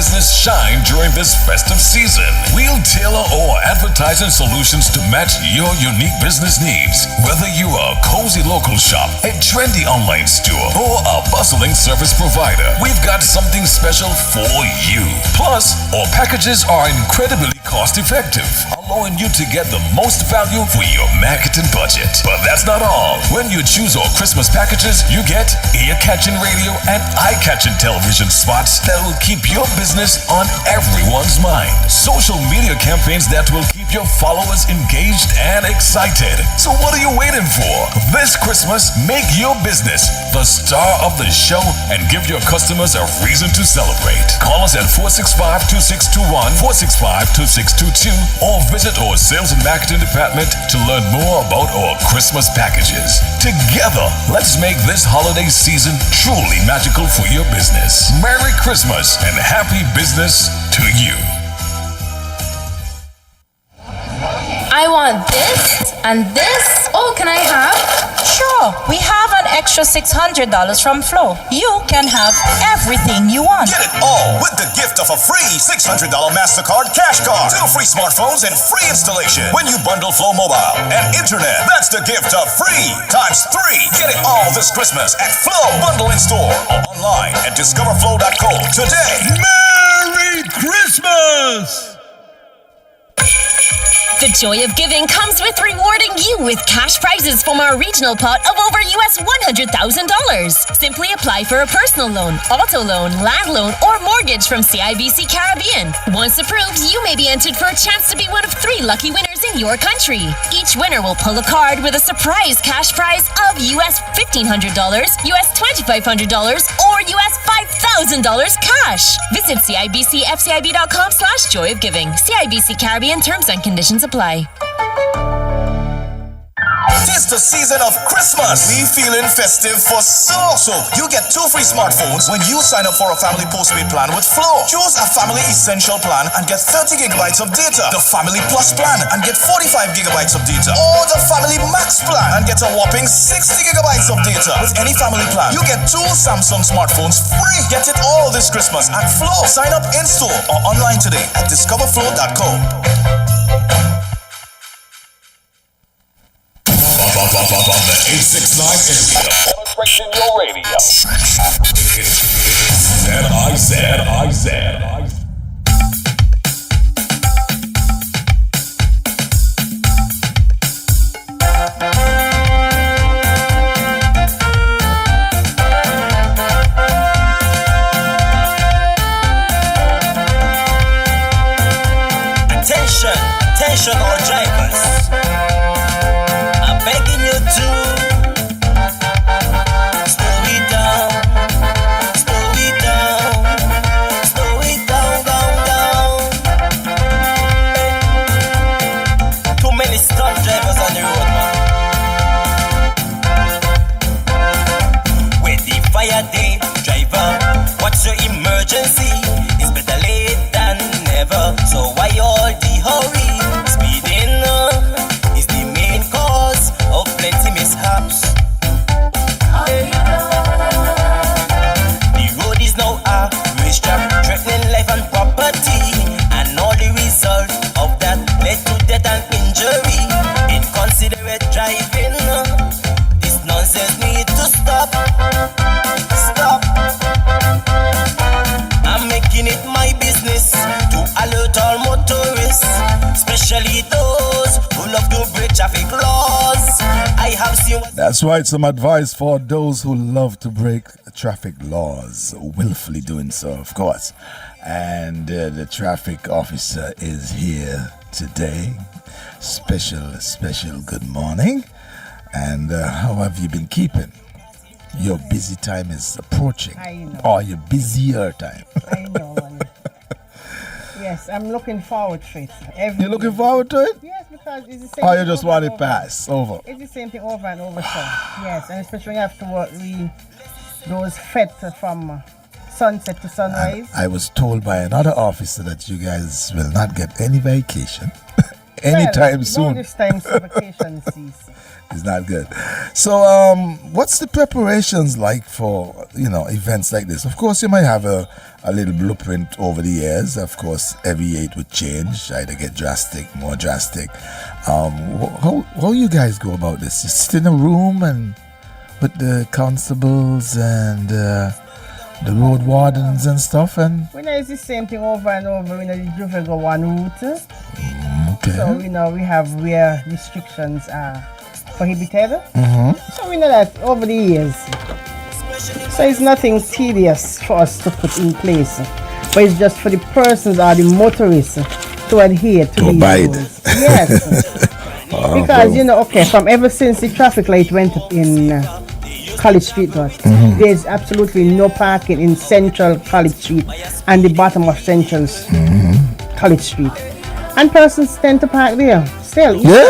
business shine during this festive season. We'll tailor our advertising solutions to match your unique business needs. Whether you are a cozy local shop, a trendy online store, or a bustling service provider, we've got something special for you. Plus, our packages are incredibly cost effective, allowing you to get the most value for your marketing budget. But that's not all. When you choose our Christmas packages, you get ear-catching radio and eye-catching television spots that will keep your business on everyone's mind. Social media campaigns that will keep your followers engaged and excited. So what are you waiting for? This Christmas, make your business the star of the show and give your customers a reason to celebrate. Call us at 465-2621, 465-2622, or visit our sales and marketing department to learn more about our Christmas packages. Together, let's make this holiday season truly magical for your business. Merry Christmas and happy business to you. I want this and this. Oh, can I have? Sure, we have an extra $600 from Flow. You can have everything you want. Get it all with the gift of a free $600 MasterCard cash card. 2 free smartphones and free installation when you bundle Flow Mobile and Internet. That's the gift of free times 3. Get it all this Christmas at Flow. Bundle in store or online at discoverflow.co today. Merry Christmas! The joy of giving comes with rewarding you with cash prizes from our regional pot of over US $100,000. Simply apply for a personal loan, auto loan, land loan, or mortgage from CIBC Caribbean. Once approved, you may be entered for a chance to be one of 3 lucky winners in your country. Each winner will pull a card with a surprise cash prize of US $1,500, US $2,500, or US $5,000 cash. Visit CIBCFCIB.com/joyofgiving. CIBC Caribbean terms and conditions apply. Tis the season of Christmas. We feeling festive for so. You get 2 free smartphones when you sign up for a family postpaid plan with Flow. Choose a family essential plan and get 30 gigabytes of data. The family plus plan and get 45 gigabytes of data. Or the family max plan and get a whopping 60 gigabytes of data. With any family plan, you get 2 Samsung smartphones free. Get it all this Christmas at Flow. Sign up in store or online today at discoverflow.co. On the 869 area, penetrating your radio. Z-I-Z. Attention all drivers. I'm begging you to slow it down, down. Too many stunt drivers on the road, man. With the fire day, driver, what's your emergency? It's better late than never. So why all the hurry? Speeding is the main cause of plenty mishaps. The road is now a racetrack, threatening life and property, and all the result of that led to death and injury. Inconsiderate driving, this nonsense need to stop. I'm making it my business to alert all motorists, especially those who love to break traffic laws. I have seen. That's right, some advice for those who love to break traffic laws, willfully doing so, of course. And the traffic officer is here today. Special good morning. And how have you been keeping? Your busy time is approaching. I know. Or your busier time. I know. Yes, I'm looking forward to it. You're looking forward to it? Yes, because it's the same. Or you just want it pass over? It's the same thing over and over. So yes, and especially when you have to work those fetes from sunset to sunrise. I was told by another officer that you guys will not get any vacation anytime soon. No, this time vacation cease. It's not good. So, what's the preparations like for events like this? Of course, you might have a little blueprint over the years. Of course, every year it would change, either get drastic, more drastic. How you guys go about this? You sit in a room and with the constables and the road wardens and stuff, and We know it's the same thing over and over. The Juve go one route. okay. So we have where restrictions are prohibited. Mm-hmm. So we know that over the years. So it's nothing tedious for us to put in place. But it's just for the persons or the motorists to adhere to To these abide. rules. Yes. Because from ever since the traffic light went up in College Street, there's absolutely no parking in Central College Street and the bottom of Central College Street. And persons tend to park there still. Yeah.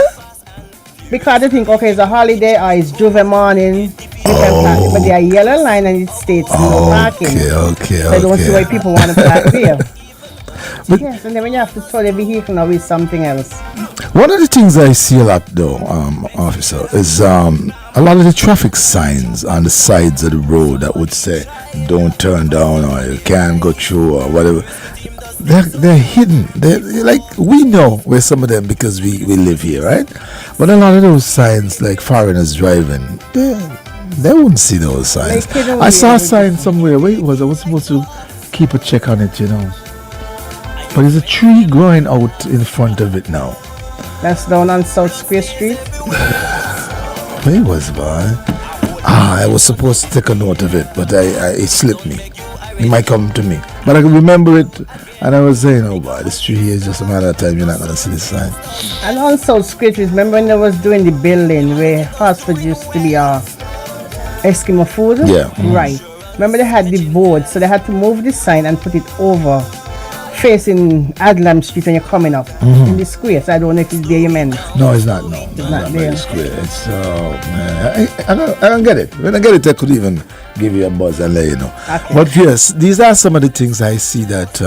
Because they think, it's a holiday or it's Juve morning, you can park. But there are yellow line and it states no parking. Okay. So I don't see why people want to park there. But- Yes, and then when you have to tow the vehicle now with something else. One of the things I see a lot, though, officer, is a lot of the traffic signs on the sides of the road that would say "Don't turn down" or "You can't go through" or whatever. They're hidden. They're like, we know where some of them because we live here, right? But a lot of those signs, like foreigners driving, they wouldn't see those signs. Like hidden I saw a away. sign somewhere. Where it was? I was supposed to keep a check on it, But there's a tree growing out in front of it now. That's down on South Square Street. Where was it, boy? I was supposed to take a note of it, but it slipped me. It might come to me. But I can remember it, and I was saying, oh boy, this tree here is just a matter of time, you're not going to see this sign. And on South Square Street, remember when they was doing the building where Hartford used to be Eskimo food? Yeah. Right. Remember they had the board, so they had to move the sign and put it over, facing Adlam Street when you're coming up in the square. So I don't know if it's there you meant. No, it's not, no. It's not by there. the square. It's, man, I don't get it. When I get it, I could even give you a buzz and let you know. Okay. But yes, these are some of the things I see that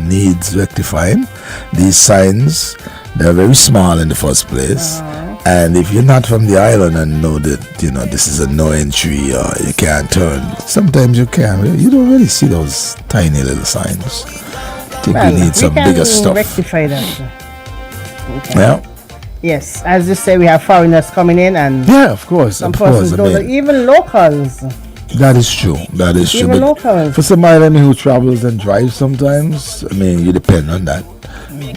needs rectifying. These signs, they're very small in the first place. And if you're not from the island and know that, this is a no entry or you can't turn, sometimes you can. You don't really see those tiny little signs. I think we need some bigger stuff. Rectify that. Yeah. Yes, as you say, we have foreigners coming in and Yeah, of course. some Of course. persons I don't, mean, even locals. that is true. That is true. Even But locals. for somebody like me who travels and drives sometimes, I mean, you depend on that.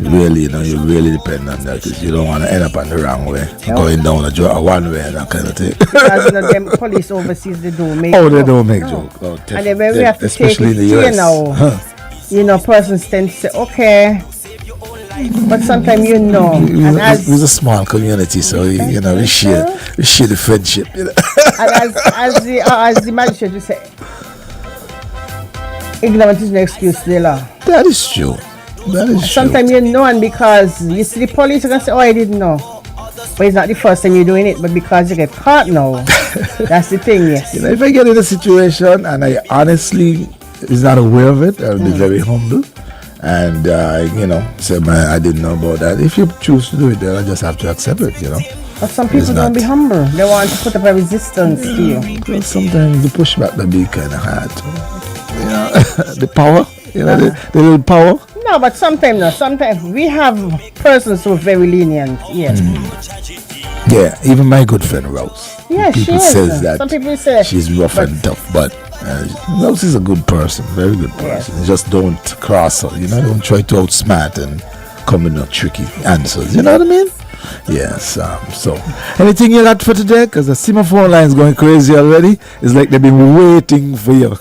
Really, you really depend on that because you don't want to end up on the wrong way, going down a one way and that kind of thing. Because them police overseas, they don't make Oh, they joke. don't make No. joke. Oh, And then when we have to take especially it in the here US. now, Huh. persons tend to say, okay, but sometimes and It's a small community, so we share the friendship. and as the magistrate will say, ignorance is no excuse to the law. That is true. That is true. Sometimes and because you see the police, you can say, oh, I didn't know. But it's not the first time you're doing it, but because you get caught now, that's the thing, yes. If I get in a situation and I honestly is not aware of it, I'll be very humble and say, man, I didn't know about that. If you choose to do it, then I just have to accept it. But some people don't be humble. They want to put up a resistance to you. Because sometimes the pushback can be kind of hard. The power, the little power. No, but sometimes no. Sometimes we have persons who are very lenient. Yes. Yeah, even my good friend Rose. Yeah, she people is. says that Some people say she's rough but- and tough, but Rose is a good person, very good person. Just don't cross her, don't try to outsmart and come with no tricky answers. You know what I mean? Yes. So, anything you got for today? Because the semaphore line's going crazy already. It's like they've been waiting for you.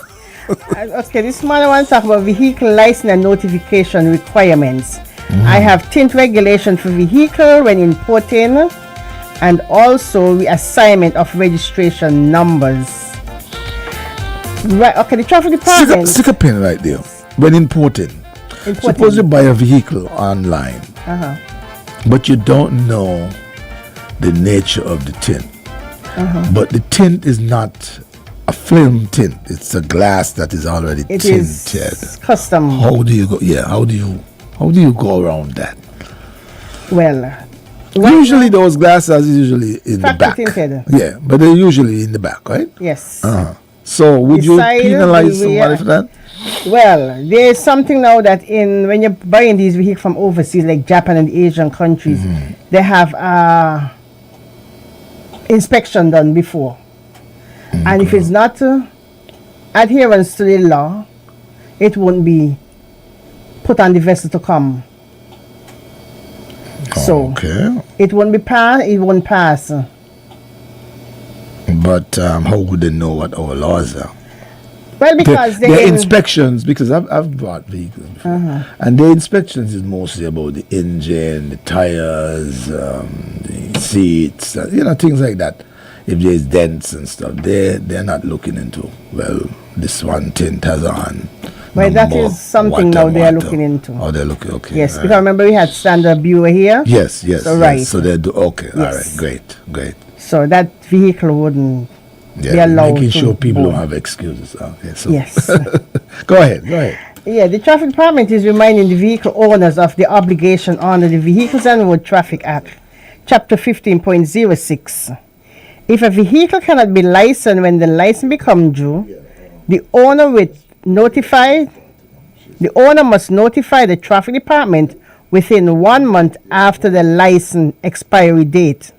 Okay, this morning I want to talk about vehicle license and notification requirements. I have tint regulation for vehicle when importing and also reassignment of registration numbers. Right, okay, the traffic department. Stick a pin right there. When importing. Suppose you buy a vehicle online, but you don't know the nature of the tint. But the tint is not a film tint; it's a glass that is already It tinted. is custom. How do you go? Yeah, how do you go around that? Well, Usually those glasses are usually in the Factory back. tinted. Yeah, but they're usually in the back, right? Yes. So would you Beside penalize the somebody rear- for that? Well, there's something now that when you're buying these vehicles from overseas, like Japan and Asian countries, they have inspection done before. And if it's not adherence to the law, it won't be put on the vessel to come. So Okay. it won't be pass. It won't pass. But how would they know what our laws are? Well, because Their they inspections, because I've bought vehicles before, and their inspections is mostly about the engine, the tires, the seats, things like that. If there's dents and stuff, they're not looking into, well, this one tint has on. Well, no that more is something water, now they are water. looking into. Oh, they're looking, okay. Yes, all because right. remember we had standard viewer here. Yes, So, yes. right. So they do, okay, all Yes. right, great. So that vehicle wouldn't be Yeah, allowed making to sure people board. don't have excuses. Okay, so. Yes. Go ahead. Yeah, the traffic department is reminding the vehicle owners of the obligation under the Vehicles and Road Traffic Act, Chapter 15.06. If a vehicle cannot be licensed when the license becomes due, the owner must notify the traffic department within 1 month after the license expiry date,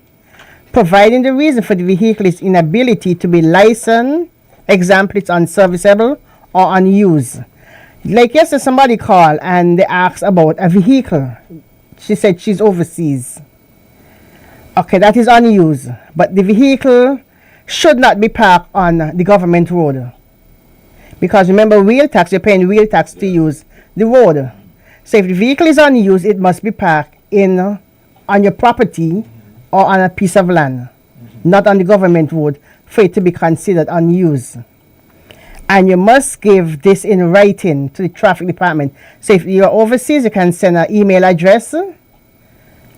providing the reason for the vehicle's inability to be licensed, example, it's unserviceable or unused. Like yesterday, somebody called and they asked about a vehicle. She said she's overseas. Okay, that is unused, but the vehicle should not be parked on the government road. Because remember, wheel tax, you're paying wheel tax to use the road. So if the vehicle is unused, it must be parked on your property or on a piece of land, not on the government road, for it to be considered unused. And you must give this in writing to the traffic department. So if you're overseas, you can send an email address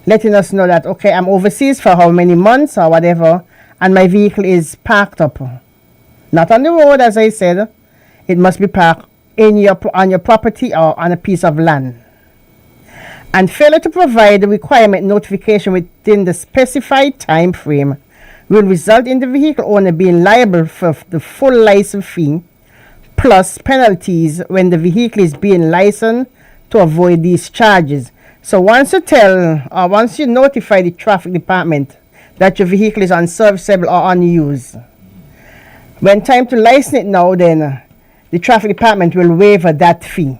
letting us know that, okay, I'm overseas for how many months or whatever, and my vehicle is parked up. Not on the road, as I said. It must be parked on your property or on a piece of land. And failure to provide the requirement notification within the specified time frame will result in the vehicle owner being liable for the full license fee plus penalties when the vehicle is being licensed to avoid these charges. So once you notify the traffic department that your vehicle is unserviceable or unused, when time to license it now, then the traffic department will waive that fee.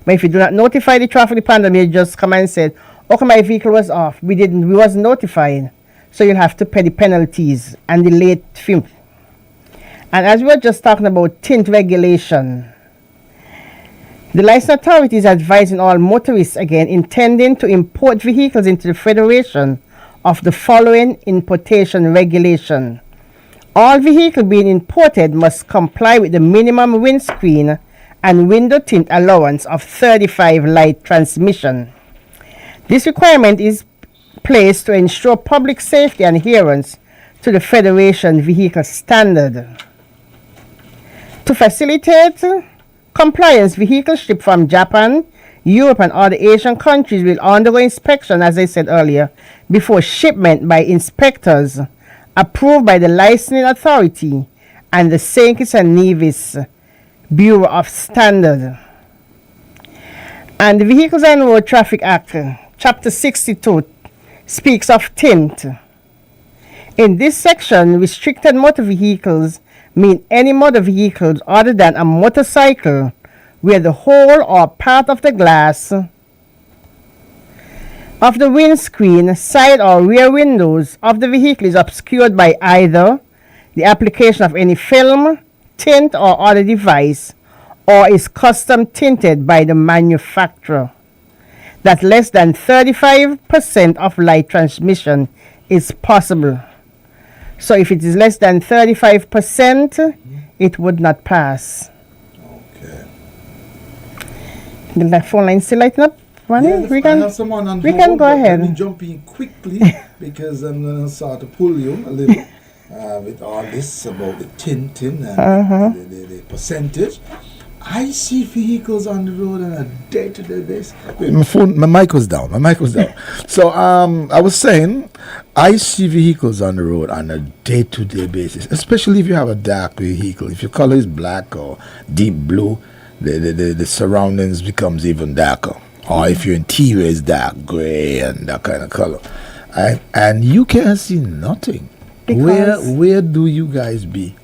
But if you do not notify the traffic department, they just come and say, okay, my vehicle was off. We wasn't notified. So you'll have to pay the penalties and the late fee. And as we were just talking about tint regulation, the license authority is advising all motorists again intending to import vehicles into the Federation of the following importation regulation. All vehicles being imported must comply with the minimum windscreen and window tint allowance of 35 light transmission. This requirement is placed to ensure public safety and adherence to the Federation vehicle standard. To facilitate compliance, vehicles shipped from Japan, Europe, and other Asian countries will undergo inspection, as I said earlier, before shipment by inspectors approved by the licensing authority and the St. Kitts and Nevis Bureau of Standard. And the Vehicles and Road Traffic Act, Chapter 62, speaks of tint. In this section, restricted motor vehicles mean any motor vehicles other than a motorcycle where the whole or part of the glass of the windscreen, side or rear windows of the vehicle is obscured by either the application of any film, tint or other device, or is custom tinted by the manufacturer. That less than 35% of light transmission is possible. So if it is less than 35%, it would not pass. Okay. The phone line still lighting up? Ronnie? I have someone on we hold, can go but ahead. Let me jump in quickly because I'm going to start to pull you a little with all this about the tinting and the percentage. I see vehicles on the road on a day-to-day basis. Wait, my mic was down. So I was saying, I see vehicles on the road on a day-to-day basis, especially if you have a dark vehicle. If your color is black or deep blue, the surroundings becomes even darker. Or if your interior is dark gray and that kind of color, and you can't see nothing. Where do you guys be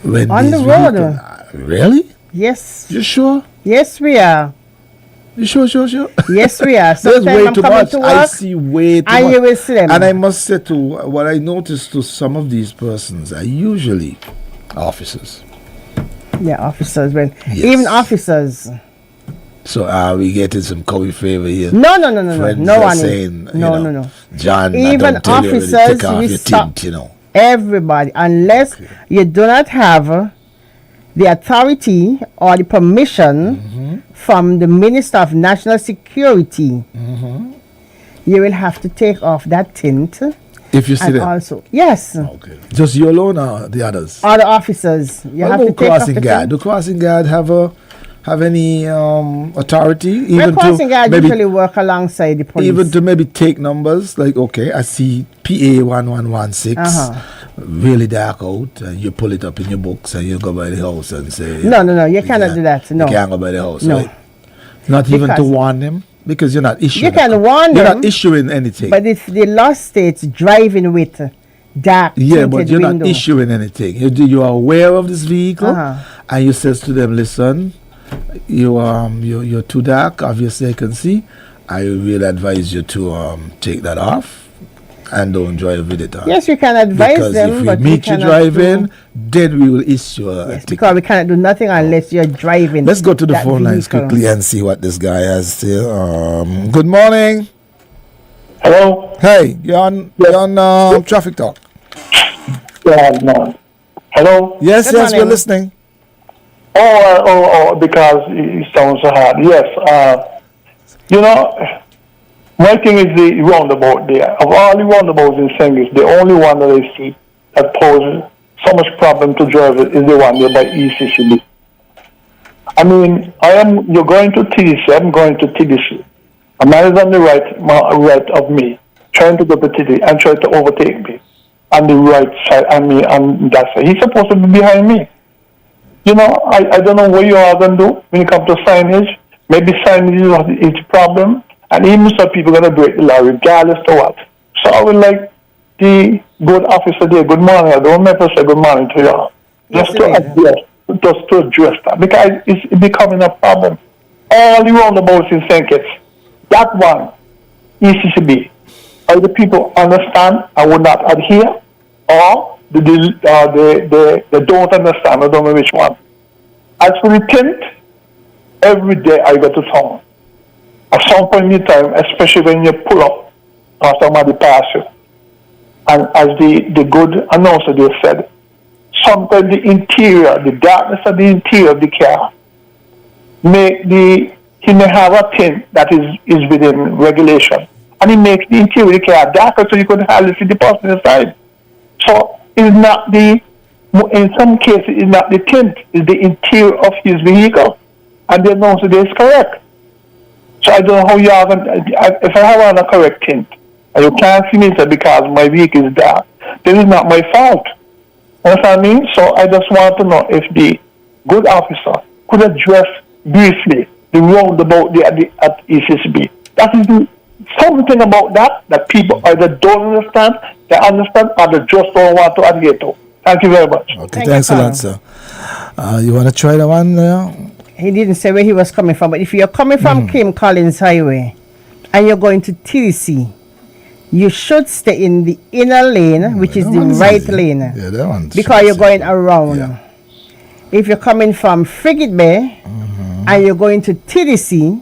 when on the road? Really? Yes. You sure? Yes, we are. You sure? Yes, we are. There's Sometimes way I'm too coming much. to work, I see way too and much. you will see them. And I must say too, what I noticed to some of these persons are usually officers. Yeah, officers. When Yes. even officers. So are we getting some Kobe favor here? No. Friends No are one. saying, No. John, Even I don't tell you already, officers, take off we your stop. tint, Everybody, unless you do not have the authority or the permission from the Minister of National Security, you will have to take off that tint. If you see And them. also, yes, Okay. Just you alone or the others? all the officers, you What have to about take off crossing the guard? tint. Do crossing guard have any authority? Well, Even crossing to guard maybe usually work alongside the police. even to maybe take numbers like, okay, I see PA 1116 really dark out, and you pull it up in your books and you go by the house and say No, you cannot do that. No. You can't go by the house, No. right? Not even to Because- warn them, because you're not issuing. You can warn You're them, not issuing anything. But if the law states driving with dark Yeah, but tinted you're window, not issuing anything. You are aware of this vehicle, Uh-huh. and you says to them, "Listen, you're too dark. Obviously, I can see. I will advise you to take that off and don't drive with it on." yes, we can advise because them, if we but we meet you cannot driving, do- then we will issue a Yes, ticket. because we cannot do nothing unless you're driving. Let's go to the that phone lines vehicle. quickly and see what this guy has to say. Good morning. Hello? Hey, you're on Traffic Talk. Yeah, no. Hello? Yes, Good we're morning. listening. Because it sounds so hard. Yes, my thing is the roundabout there. Of all the roundabouts in Sengis, the only one that I see that poses so much problem to drivers is the one there by ECCB. I mean, you're going to TDC, I'm going to TDC. A man is on the right of me, trying to go to TDC and trying to overtake me on the right side, on me on that side. He's supposed to be behind me. I don't know what you are going to do when it comes to signage. Maybe signage is the problem, and even some people are going to break the law regardless of what. So I would like the good officer there, good morning. I don't remember to say good morning to you. Just to address that, because it's becoming a problem. All the roundabouts in St. Kitts, that one, ECCB, either people understand and would not adhere, or they don't understand. I don't know which one. As for the tint, every day I go to town. At some point in time, especially when you pull up past somebody pass you, and as the good announcer they said, sometimes the interior, the darkness of the interior of the car, he may have a tint that is within regulation, and he makes the interior of the car darker so you can hardly see the person inside. So it's not in some cases, it's not the tint, it's the interior of his vehicle, and the announcer there is correct. So I don't know how you have, if I have on a correct tint, and you can't see me because my vehicle is dark, this is not my fault. You know what I mean? So I just want to know if the good officer could address briefly the roundabout there at ECCB. That is something about that people either don't understand, they understand, or they just don't want to adhere to. Thank you very much. Okay, thanks a lot, sir. You want to try the one? He didn't say where he was coming from, but if you're coming from Kim Collins Highway and you're going to TDC, you should stay in the inner lane, which is the right lane, Yeah, that one's because you're easy. going around. Yeah. If you're coming from Frigate Bay and you're going to TDC,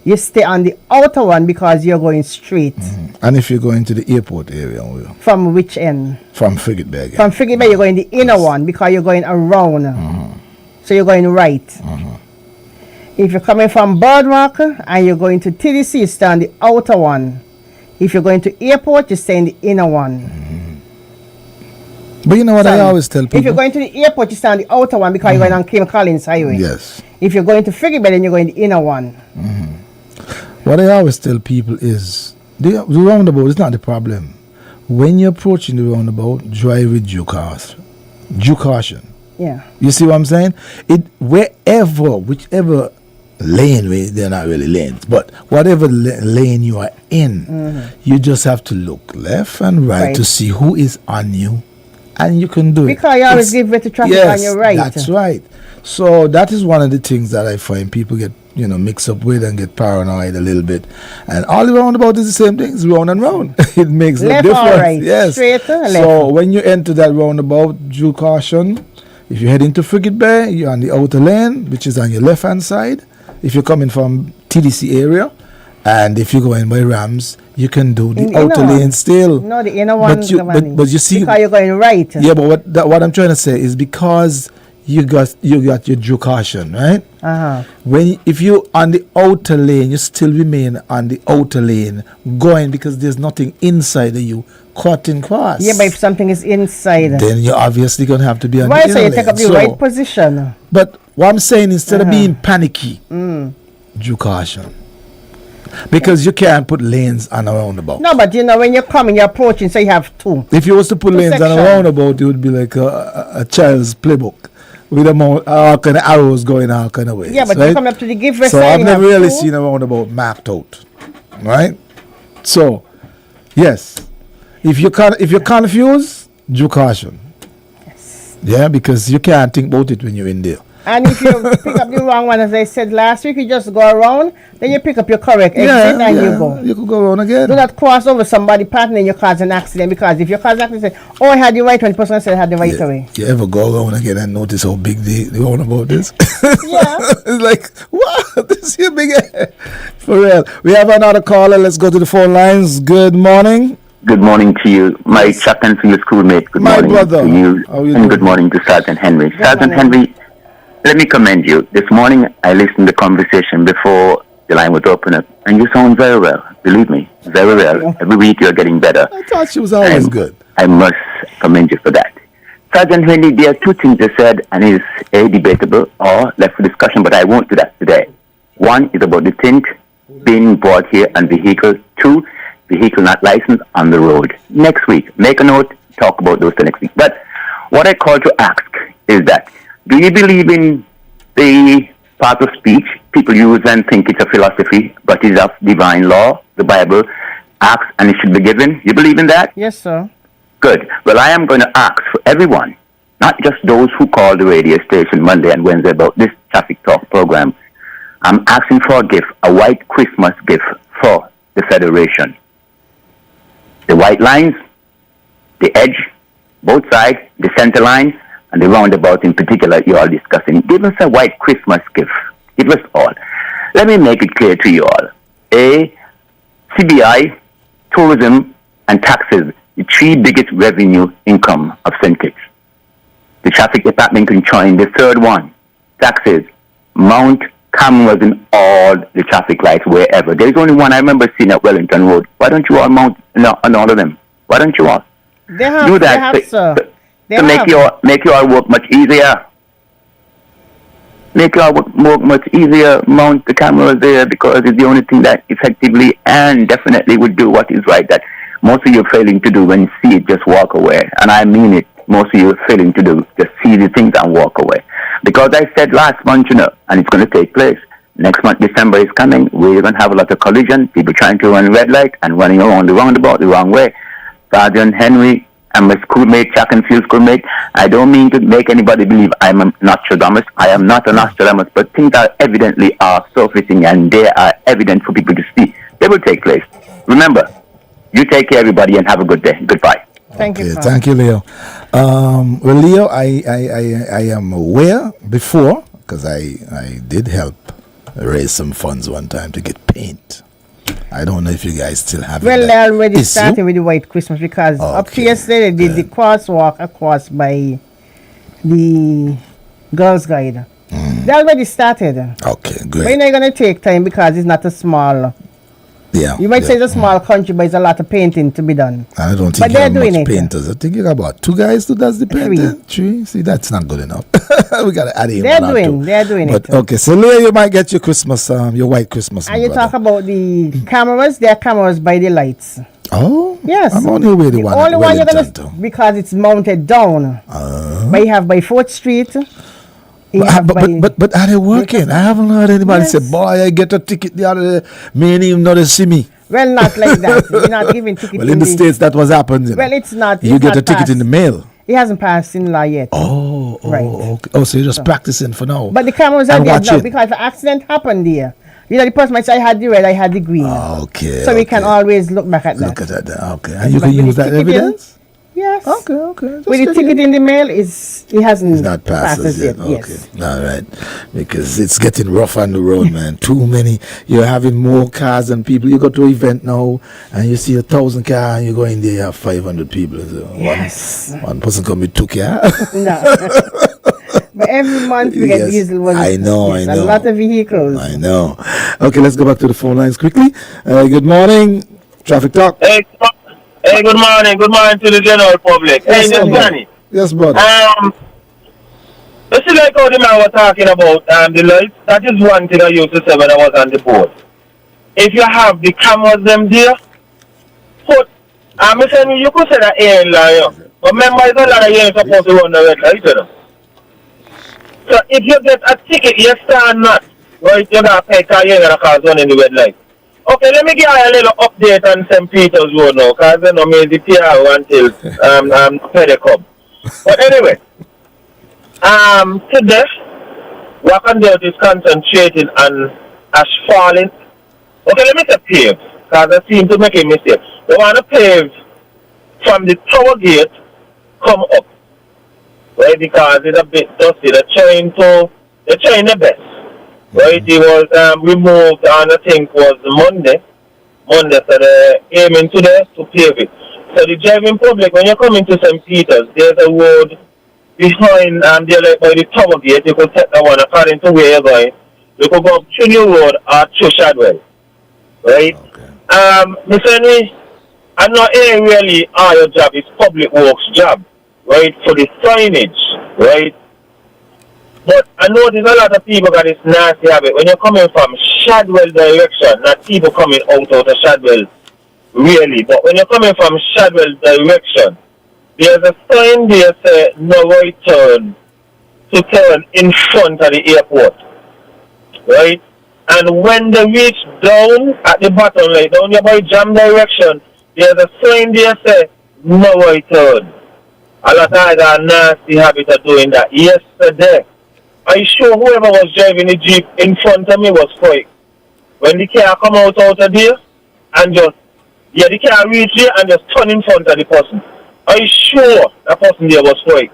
you stay on the outer one because you're going straight. And if you're going to the airport area, From which end? from Frigate Bay again. From Frigate Bay, you're going the inner one because you're going around. So you're going right. If you're coming from Birdmark and you're going to TDC, you stay on the outer one. If you're going to airport, you stay in the inner one. But you know what I Sam, always tell people? If you're going to the airport, you stand the outer one because you're going on King Collins Highway. Yes. If you're going to Frigate Bay, then you're going the inner one. What I always tell people is the roundabout is not the problem. When you're approaching the roundabout, drive with due caution. Yeah. You see what I'm saying? Whichever lane, they're not really lanes, but whatever lane you are in, you just have to look left and right to see who is on you, and you can do it. Because you always give way to traffic on your right. That's right. So that is one of the things that I find people get mixed up with and get paranoid a little bit. And all the roundabout is the same thing. It's round and round. It makes no left difference. Or right. Yes. Straight or left. So when you enter that roundabout, due caution. If you're heading to Frigate Bay, you're on the outer lane, which is on your left hand side. If you're coming from TDC area, and if you're going by Rams, you can do the outer lane still. No, the inner one. But you see, because you're going right. Yeah, but what I'm trying to say is because you got your due caution, right? If you on the outer lane, you still remain on the outer lane going because there's nothing inside of you cutting cross. Yeah, but if something is inside, then you're obviously gonna have to be on the inner inner so you lane. take up the right position. But what I'm saying, instead of being panicky, due caution. Because you can't put lanes on a roundabout. No, but when you're coming, you're approaching, so you have two. If you was to put lanes on a roundabout, it would be like a child's playbook with all kind of arrows going all kind of ways. Yeah, but you come up to the gift so I've never really seen a roundabout mapped out, right? So, yes, if you're confused, due caution. Yes. Yeah, because you can't think about it when you're in there. And if you pick up the wrong one, as I said last week, you just go around, then you pick up your correct exit and you go. You could go around again. Do not cross over somebody partner in your cause an accident, because if your cause an accident, I had the right one, the person said I had the right away. You ever go around again and notice how big the roundabout is? Yeah. It's like, wow, this is big. For real. We have another caller. Let's go to the phone lines. Good morning. Good morning to you, my Chuck and Field schoolmate. Good morning brother. to you, and good morning to Sergeant Henry. Sergeant Henry, let me commend you. This morning, I listened to the conversation before the line was open up, and you sound very well. Believe me, very well. Every week you're getting better. I thought she was always good. I must commend you for that. Sergeant Henry, there are two things you said, and it's debatable or left for discussion, but I won't do that today. One is about the tint being brought here and vehicle. Two, vehicle not licensed on the road. Next week, make a note, talk about those the next week. But what I call to ask is that, do you believe in the part of speech people use and think it's a philosophy, but it's of divine law? The Bible asks and it should be given. You believe in that? Yes, sir. Good. Well, I am going to ask for everyone, not just those who call the radio station Monday and Wednesday about this Traffic Talk program. I'm asking for a gift, a white Christmas gift for the Federation. The white lines, the edge, both sides, the center line, and the roundabout in particular you are discussing. Give us a white Christmas gift. Give us all. Let me make it clear to you all. CBI, tourism, and taxes, the three biggest revenue income of St. Kitts. The traffic department can join the third one. Taxes, mount cameras in all the traffic lights wherever. There's only one I remember seeing at Wellington Road. Why don't you all mount on all of them? Why don't you all do that? They have, to make your work much easier. Make your work much easier. Mount the cameras there, because it's the only thing that effectively and definitely would do what is right. That most of you are failing to do when you see it, just walk away. And I mean it. Most of you are failing to do, just see the things and walk away. Because I said last month, and it's going to take place. Next month, December is coming. We're going to have a lot of collision. People trying to run red light and running around the roundabout the wrong way. Sergeant Henry, I'm a schoolmate, Chuck and Field schoolmate. I don't mean to make anybody believe I'm a Nostradamus. I am not a Nostradamus, but things are evidently are surfacing, and they are evident for people to see. They will take place. Remember, you take care, everybody, and have a good day. Goodbye. Thank you. Thank you, Leo. Well, Leo, I am aware before, because I did help raise some funds one time to get paint. I don't know if you guys still have it. Well, they already started with the White Christmas, because up to yesterday they did the crosswalk across by the Girls Guide. They already started. Okay, great. But you're going to take time because it's not a small Yeah. You might say it's a small country, but it's a lot of painting to be done. I don't think But you they're have doing much it. painters. I think you got about 2 guys who does the painting. 3. See, that's not good enough. We got to add in They're one or doing, 2. they're doing But it. okay, so Leah, you might get your Christmas, your white Christmas. And my you brother. talk about the cameras, they're cameras by the lights. Oh? Yes. I'm on the way to one. Only one you're Wellington gonna too. because it's mounted down. But you have by 4th Street. You have by, But are they working? I haven't heard anybody Yes. say, boy, I get a ticket the other day. Me and him not they see me. well, not like that. You're not giving tickets. Well, in the States, that was happening. Well, it's not. You it's get not a ticket passed. in the mail. It hasn't passed in law yet. Oh, Right. okay. Oh, so you're just practicing for now. But the cameras are And there now watching. because the accident happened there. You know, the person might say, I had the red, I had the green. Okay. So we can always look back at that. Look at that. Okay. And you But can with use the that ticket in- evidence? Yes. Okay, okay. Just With the checking. ticket in the mail, it hasn't It's not passed as yet. Okay. Yes. All right. Because it's getting rough on the road, man. Too many. You're having more cars than people. You go to an event now and you see 1,000 cars and you go in there, you have 500 people. So Yes. one person come with 2 cars. No. But every month we get Yes, diesel. Was, I know, yes, I know. A lot of vehicles. I know. Okay, let's go back to the phone lines quickly. Good morning. Traffic Talk. Hey, good morning. Good morning to the general public. Yes, Hey, sir, Miss Danny. Yes, brother. You see, like how the man was talking about the lights, that is one thing I used to say when I was on the board. If you have the cameras them there, put, I'm saying you could say that ain't lying. But remember, it's a lot of you ain't supposed to run the red light, you know. So if you get a ticket, you stand not, right, you got to pay because you ain't going to cause one in the red light. Okay, let me give you a little update on St. Peter's Road now, because I know me the PR until Pedicom. But anyway, today, what I can do is concentrating on asphalting. Okay, let me say pave, because I seem to make a mistake. They want to pave from the tower gate, come up, right, because it's a bit dusty. They're trying the best. Right, it was removed on I think was Monday, so they're aiming today to pave it. So the driving public, when you come into St. Peter's, there's a road behind there like by the tower gate. You could take that one according to where you're going. You could go up Trinity Road or to Shadwell. Right? Mr. Henry, I know ain't really all your job, it's public works job, right? For the signage, right? But I notice a lot of people got this nasty habit. When you're coming from Shadwell direction, not people coming out of Shadwell, really. But when you're coming from Shadwell direction, there's a sign there say no right turn to turn in front of the airport. Right? And when they reach down at the bottom, like down your by jam direction, there's a sign there say no right turn. A lot of guys are nasty habit of doing that. Yesterday, I sure whoever was driving the Jeep in front of me was quick. When the car come out of there and the car reach there and just turn in front of the person. I sure that person there was quick.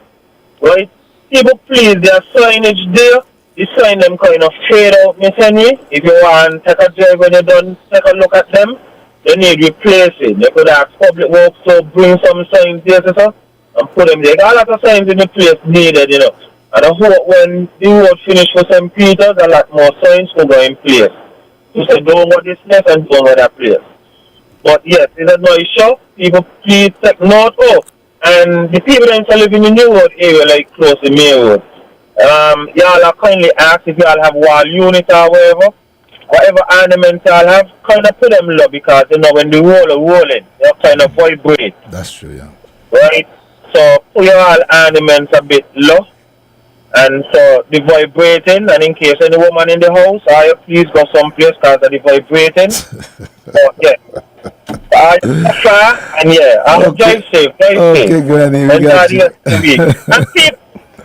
Right? People please, their signage there, the sign them kind of fade out, Miss Henry. If you want to take a drive when you're done, take a look at them. They need replacing. They could ask public works to bring some signs there, sir, and put them there. A lot of signs in the place needed, you know. And I hope when the road finish for St. Peter's, a lot more signs will go in place. To say don't go this place and don't go that place. But yes, it's a noise show. People please take note. Oh, and the people that live in the New Road area, like close to Main Road, y'all are kindly asked if y'all have wall unit or whatever ornaments y'all have, kind of put them low because, you know, when the roll are rolling, they kind of vibrate. That's true, yeah. Right? So put your all ornaments a bit low. And so the vibrating, and in case any woman in the house, please go someplace because of the vibrating. So, yeah. And yeah, I'm drive safe, drive safe. Okay, Granny, we got you. And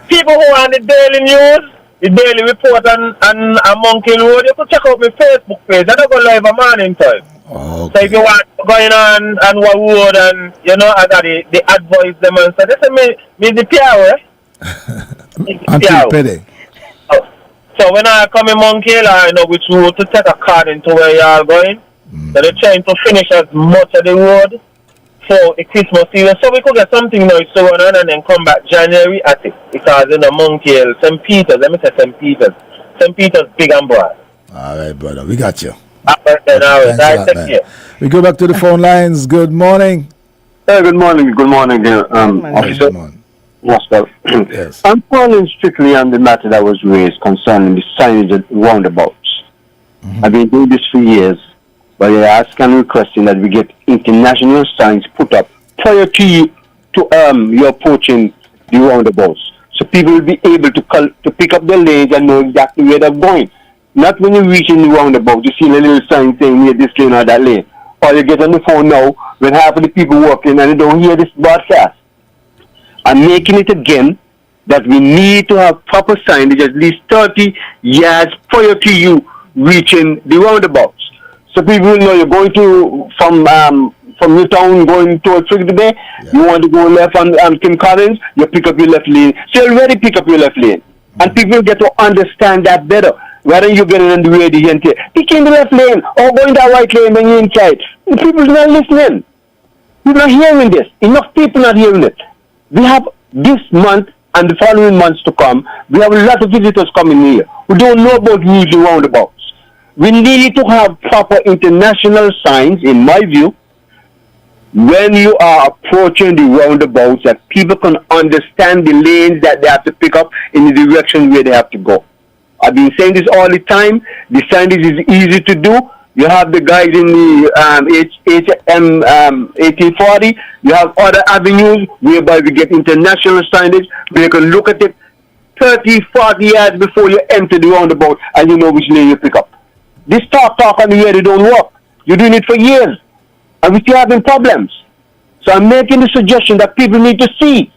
people who are on the daily news, the daily report on Monkey Road, you can check out my Facebook page. I don't go live a morning time. Okay. So if you want going on what road and, you know, I got the advice them and so, this is me the PR, Until Petty. So when I come in Monkey, I know which road to take according to where you are going. So they're trying to finish as much of the road for the Christmas season. So we could get something nice to run on and then come back January at it. Because in the Monkey, St. Peter's, let me say St. Peter's. St. Peter's big and broad. All right, brother. We got you. Then always. Thanks a I lot, take man. care. We go back to the phone lines. Good morning. Hey, good morning. Good morning, dear, officer. Good morning. Master. Yes. I'm calling strictly on the matter that was raised concerning the signage at roundabouts. I've been doing this for years, but I ask and requesting that we get international signs put up prior to you approaching the roundabouts, so people will be able to pick up their lanes and know exactly where they're going. Not when you reach in the roundabout, you see a little sign saying near this lane or that lane, or you get on the phone now when half of the people walking and they don't hear this broadcast. I'm making it again that we need to have proper signage at least 30 yards prior to you reaching the roundabouts. So people will know you're going to from your town going towards Frigate Bay, you want to go left on Kim Collins, you pick up your left lane. So you already pick up your left lane. And people get to understand that better. Rather than you getting on the radio and say, pick in the left lane or go in that right lane when you're inside. And people are not listening. People are not hearing this. Enough people not hearing it. We have this month and the following months to come, we have a lot of visitors coming here who don't know about using roundabouts. We need to have proper international signs, in my view, when you are approaching the roundabouts, that people can understand the lanes that they have to pick up in the direction where they have to go. I've been saying this all the time. The signage is easy to do. You have the guys in the HM 1840. You have other avenues whereby we get international signage where you can look at it 30, 40 yards before you enter the roundabout and you know which lane you pick up. This talk on the radio don't work. You're doing it for years and we're still having problems. So I'm making the suggestion that people need to see.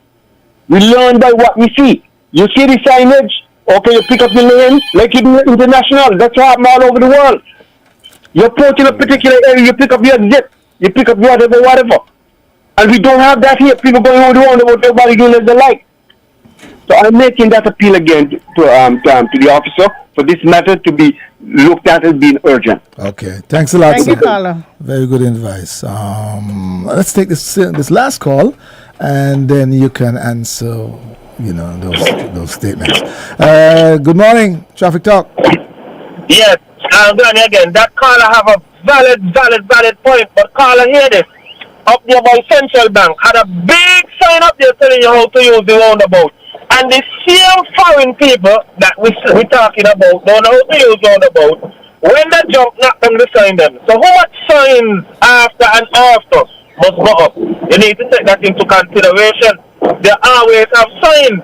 We learn by what we see. You see the signage, okay, you pick up the lane, like it is international. That's what happens all over the world. You approach in a particular area, you pick up your zip, you pick up whatever. And we don't have that here. People going on the roundabout, everybody doing as they like. So I'm making that appeal again to the officer for this matter to be looked at as being urgent. Okay, thanks a lot. Thank sir. you, caller. Very good advice. Let's take this last call, and then you can answer, those statements. Good morning, Traffic Talk. Yes, Granny again. That caller have a valid point, but caller hear this. Up there by Central Bank had a big sign up there telling you how to use the roundabout. And the same foreign people that we're talking about don't know how to use roundabout. When they jump, knock them to sign them. So how much signs after and after must go up? You need to take that into consideration. They always have signs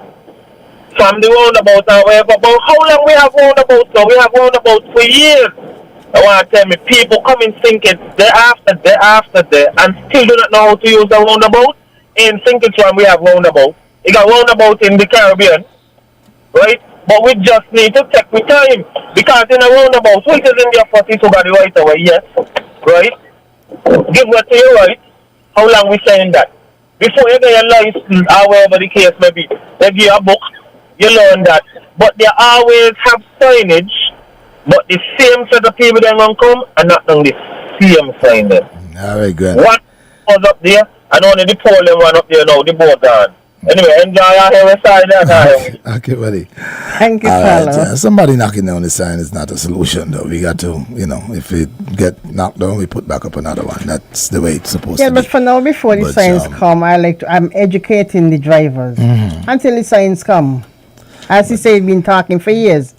from the roundabout, however. But how long we have roundabouts now? We have roundabouts for years. I want to tell me, people coming thinking day after day and still do not know how to use the roundabout. In Sinkichwan we have roundabout. You got roundabout in the Caribbean, right? But we just need to take the time. Because in a roundabout, which is in their 40 to the right away, yes, right? Give way to your right. How long we saying that? Before you get your license, or whatever the case may be, they give you a book, you learn that. But they always have signage, but the same set of people that going to come and not on the same sign then. All right, good. One was up there, and only the Poland one up there now, the boat gone. Anyway, enjoy your side there. Okay, buddy. Thank you, All right, caller. somebody knocking down the sign is not a solution, though. We got to, if it get knocked down, we put back up another one. That's the way it's supposed Yeah, to but be. for now, before the signs come, I'm educating the drivers until the signs come. As he said, been talking for years.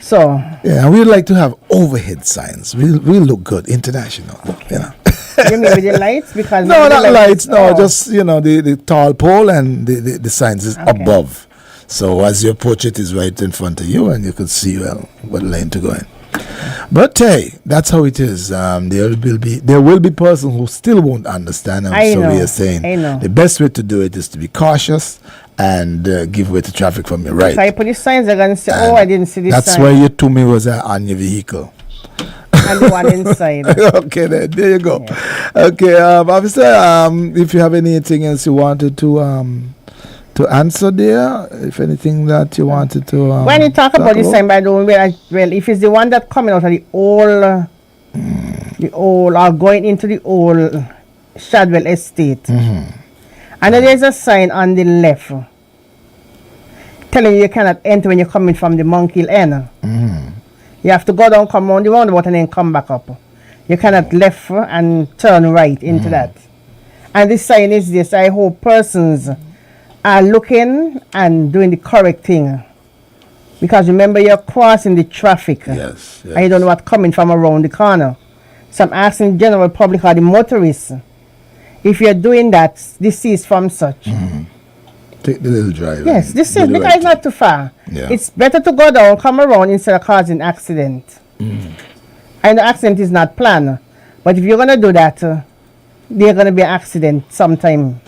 So Yeah, and we'd like to have overhead signs. We'll look good, international, you mean with the lights? Because No, with the not lights. No, oh. just the tall pole and the signs is above. So as you approach it, is right in front of you, and you can see what lane to go in. But hey, that's how it is. There will be person who still won't understand. And I so know, we are saying I know. the best way to do it is to be cautious and give way to traffic from your right. If I put the signs, they're gonna say, "Oh, I didn't see this That's sign." why your two mirrors are on your vehicle. And the one inside. Okay, there you go. Yeah. Okay, officer, if you have anything else you wanted to answer there, if anything that you wanted to. When you talk about this sign, by the way, well, if it's the one that coming out of the old or going into the old Shadwell Estate, and then there's a sign on the left telling you cannot enter when you're coming from the Monkey Hill end. You have to go down, come round the roundabout, and then come back up. You cannot left and turn right into that. And this sign is this. I hope persons are looking and doing the correct thing. Because remember, you're crossing the traffic. Yes. And you don't know what's coming from around the corner. So I'm asking the general public or the motorists, if you're doing that, this is from such. Take the little drive. Yes, this do is the because right it's not too far. Yeah. It's better to go down, come around instead of causing accident. And the accident is not planned. But if you're going to do that, there's going to be an accident sometime.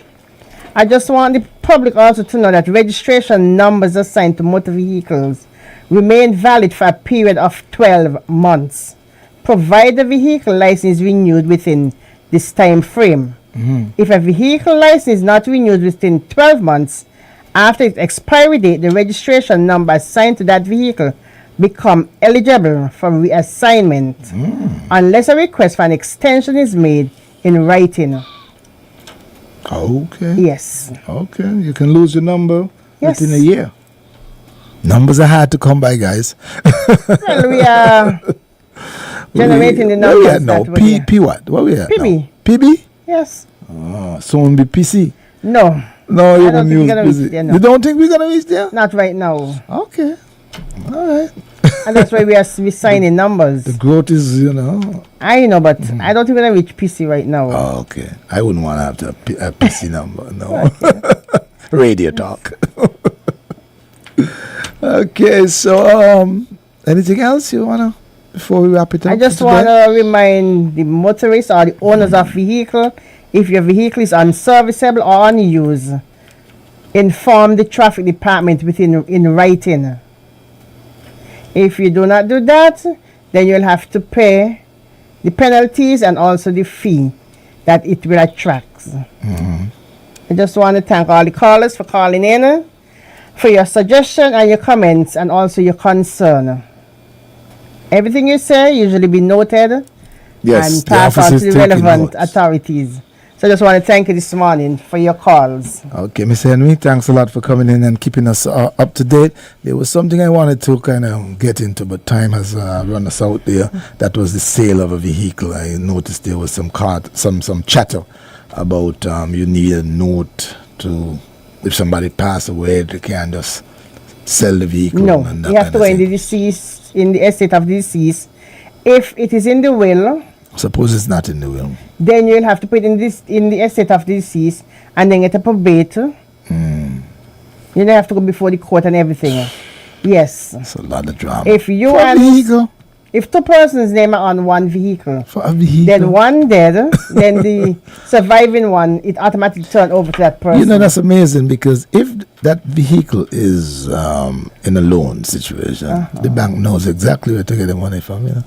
I just want the public also to know that registration numbers assigned to motor vehicles remain valid for a period of 12 months, provided the vehicle license is renewed within this time frame. If a vehicle license is not renewed within 12 months after its expiry date, the registration number assigned to that vehicle become eligible for reassignment unless a request for an extension is made in writing. Okay. Yes. Okay. You can lose your number Yes. within a year. Numbers are hard to come by, guys. Well, we are generating the numbers. Where we at now? that way. P what? What we at PB. now? PB? Yes. Soon be PC. No. No, I you don't can think we're use gonna busy. reach there, no. You don't think we're gonna reach there? Not right now. Okay. All right. And that's why we are signing numbers. The growth is, you know. I know, but I don't think we're going to reach PC right now. Oh, okay. I wouldn't want to have a PC number. No. Radio talk. Okay. So, anything else you wanna before we wrap it up? I just want to remind the motorists or the owners of vehicle, if your vehicle is unserviceable or unused, inform the traffic department in writing. If you do not do that, then you'll have to pay the penalties and also the fee that it will attract. I just want to thank all the callers for calling in, for your suggestion and your comments, and also your concern. Everything you say usually be noted Yes, and the passed on office to is the taking relevant notes. authorities. So I just want to thank you this morning for your calls. Okay, Miss Henry, thanks a lot for coming in and keeping us up to date. There was something I wanted to kind of get into, but time has run us out there. That was the sale of a vehicle. I noticed there was some chatter about you need a note to, if somebody passed away, they can just sell the vehicle. No, and that you have kind to of go in thing. the deceased, in the estate of the deceased. If it is in the will, Suppose it's not in the will. then you'll have to put in the estate of the deceased and then get a probate. You don't have to go before the court and everything. Yes. It's a lot of drama. If you For a and vehicle? if two persons' name are on one vehicle, For a vehicle? then one dead, then the surviving one, it automatically turn over to that person. You know, that's amazing because if that vehicle is in a loan situation, the bank knows exactly where to get the money from, you know.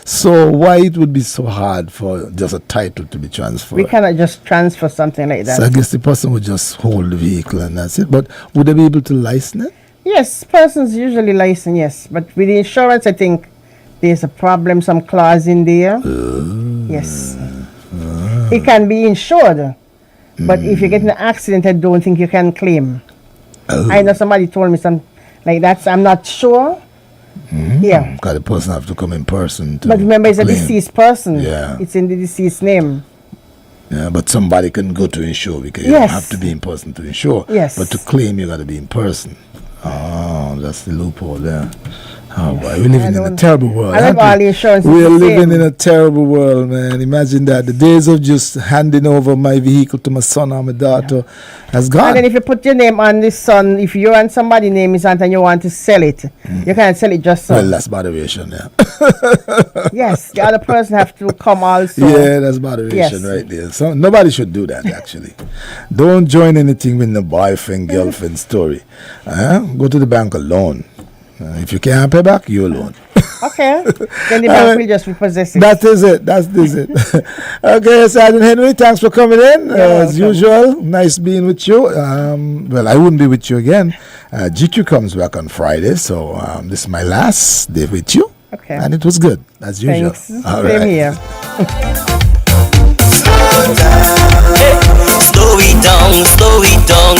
So why it would be so hard for just a title to be transferred? We cannot just transfer something like that. So I guess the person would just hold the vehicle and that's it. But would they be able to license it? Yes, persons usually license, yes. But with the insurance, I think there's a problem, some clause in there. Yes. It can be insured. But if you get in an accident, I don't think you can claim. I know somebody told me something like that, so I'm not sure. Yeah. Because the person have to come in person. To But remember, it's a claim. deceased person. Yeah. It's in the deceased name. Yeah, but somebody can go to insure because you Yes. don't have to be in person to insure. Yes. But to claim, you got to be in person. Oh, that's the loophole there. Oh, boy, we're living in a terrible world. I think aren't we? all the insurance is We're the living same. in a terrible world, man. Imagine that. The days of just handing over my vehicle to my son or my daughter has And gone. then if you put your name on this son, if you and somebody's name is on it and you want to sell it, you can't sell it just so. Well, that's moderation, yeah. Yes, the other person have to come also. Yeah, that's moderation Yes. right there. So nobody should do that, actually. Don't join anything with the boyfriend, girlfriend story. Go to the bank alone. If you can't pay back, you alone. Okay. Then the All bank right. will just repossess it. That is it. That's it. Okay, Sergeant Henry, thanks for coming in. As usual, nice being with you. Well, I wouldn't be with you again. GQ comes back on Friday, so this is my last day with you. Okay. And it was good, as usual. Thanks. All Same right. here. Slow it down, slow it down.